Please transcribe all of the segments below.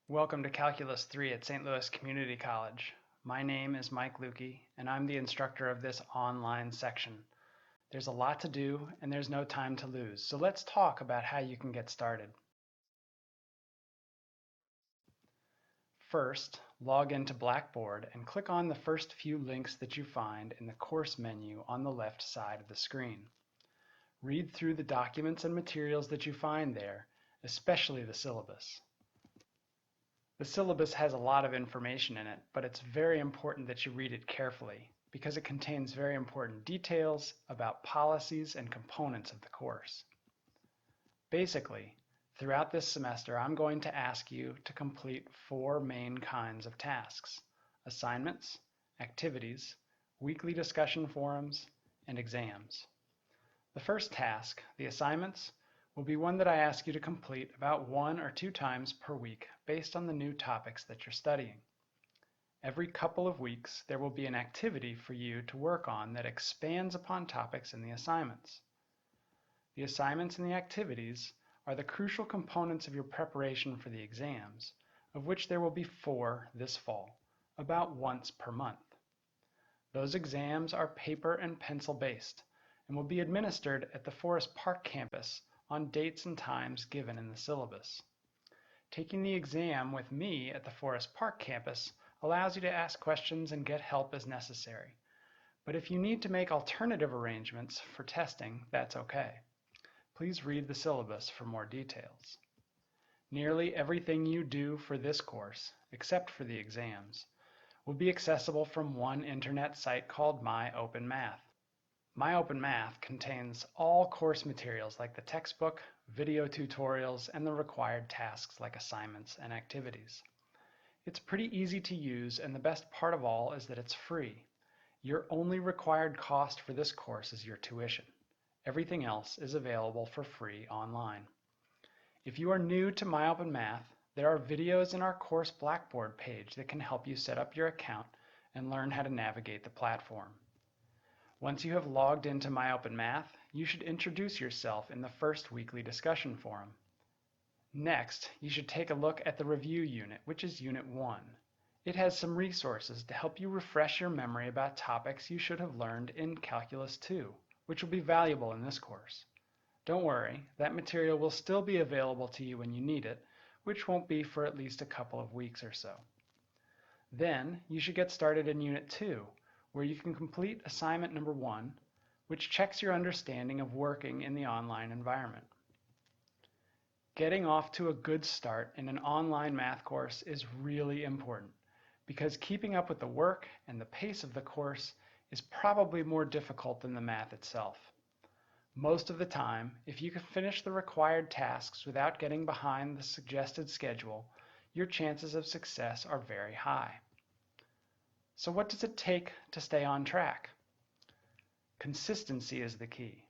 Welcome to Calculus 3 at St. Louis Community College. My name is Mike Lukey, and I'm the instructor of this online section. There's a lot to do, and there's no time to lose, so let's talk about how you can get started. First, log into Blackboard and click on the first few links that you find in the course menu on the left side of the screen. Read through the documents and materials that you find there, especially the syllabus. The syllabus has a lot of information in it, but it's very important that you read it carefully because it contains very important details about policies and components of the course. Basically, throughout this semester, I'm going to ask you to complete four main kinds of tasks: assignments, activities, weekly discussion forums, and exams. The first task, the assignments, will be one that I ask you to complete about 1 or 2 times per week based on the new topics that you're studying. Every couple of weeks, there will be an activity for you to work on that expands upon topics in the assignments. The assignments and the activities are the crucial components of your preparation for the exams, of which there will be 4 this fall, about once per month. Those exams are paper and pencil based and will be administered at the Forest Park campus on dates and times given in the syllabus. Taking the exam with me at the Forest Park campus allows you to ask questions and get help as necessary. But if you need to make alternative arrangements for testing, that's okay. Please read the syllabus for more details. Nearly everything you do for this course, except for the exams, will be accessible from one internet site called MyOpenMath. MyOpenMath contains all course materials like the textbook, video tutorials, and the required tasks like assignments and activities. It's pretty easy to use, and the best part of all is that it's free. Your only required cost for this course is your tuition. Everything else is available for free online. If you are new to MyOpenMath, there are videos in our course Blackboard page that can help you set up your account and learn how to navigate the platform. Once you have logged into MyOpenMath, you should introduce yourself in the first weekly discussion forum. Next, you should take a look at the review unit, which is Unit 1. It has some resources to help you refresh your memory about topics you should have learned in Calculus 2, which will be valuable in this course. Don't worry, that material will still be available to you when you need it, which won't be for at least a couple of weeks or so. Then, you should get started in Unit 2, where you can complete assignment number 1, which checks your understanding of working in the online environment. Getting off to a good start in an online math course is really important because keeping up with the work and the pace of the course is probably more difficult than the math itself. Most of the time, if you can finish the required tasks without getting behind the suggested schedule, your chances of success are very high. So what does it take to stay on track? Consistency is the key.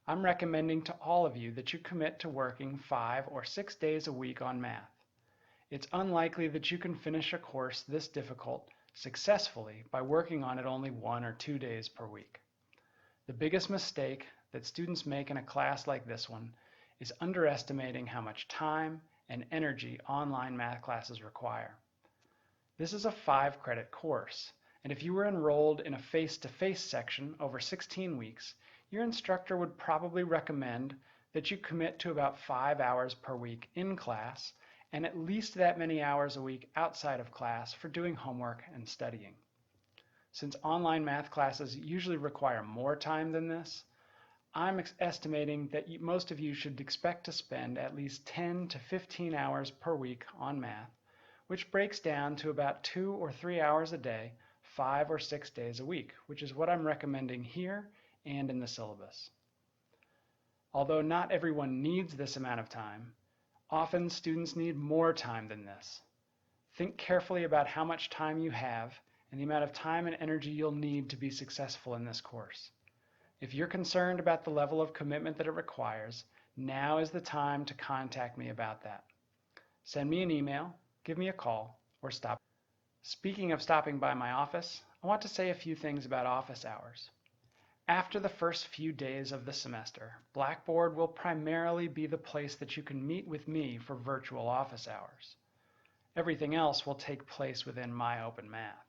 I'm recommending to all of you that you commit to working 5 or 6 days a week on math. It's unlikely that you can finish a course this difficult successfully by working on it only 1 or 2 days per week. The biggest mistake that students make in a class like this one is underestimating how much time and energy online math classes require. This is a 5-credit course, and if you were enrolled in a face-to-face section over 16 weeks, your instructor would probably recommend that you commit to about 5 hours per week in class and at least that many hours a week outside of class for doing homework and studying. Since online math classes usually require more time than this, I'm estimating that most of you should expect to spend at least 10 to 15 hours per week on math, which breaks down to about 2 or 3 hours a day, 5 or 6 days a week, which is what I'm recommending here and in the syllabus. Although not everyone needs this amount of time, often students need more time than this. Think carefully about how much time you have and the amount of time and energy you'll need to be successful in this course. If you're concerned about the level of commitment that it requires, now is the time to contact me about that. Send me an email, give me a call, or stop. Speaking of stopping by my office, I want to say a few things about office hours. After the first few days of the semester, Blackboard will primarily be the place that you can meet with me for virtual office hours. Everything else will take place within MyOpenMath.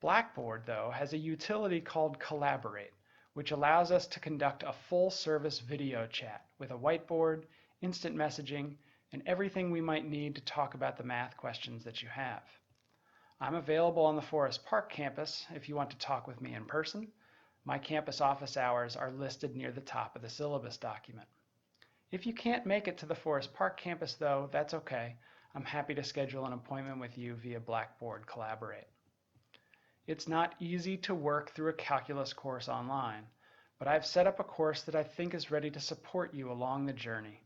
Blackboard, though, has a utility called Collaborate, which allows us to conduct a full-service video chat with a whiteboard, instant messaging, and everything we might need to talk about the math questions that you have. I'm available on the Forest Park campus if you want to talk with me in person. My campus office hours are listed near the top of the syllabus document. If you can't make it to the Forest Park campus, though, that's okay. I'm happy to schedule an appointment with you via Blackboard Collaborate. It's not easy to work through a calculus course online, but I've set up a course that I think is ready to support you along the journey.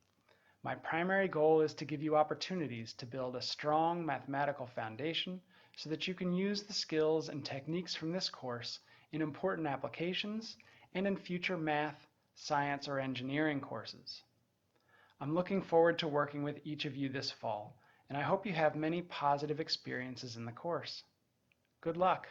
My primary goal is to give you opportunities to build a strong mathematical foundation so that you can use the skills and techniques from this course in important applications and in future math, science, or engineering courses. I'm looking forward to working with each of you this fall, and I hope you have many positive experiences in the course. Good luck!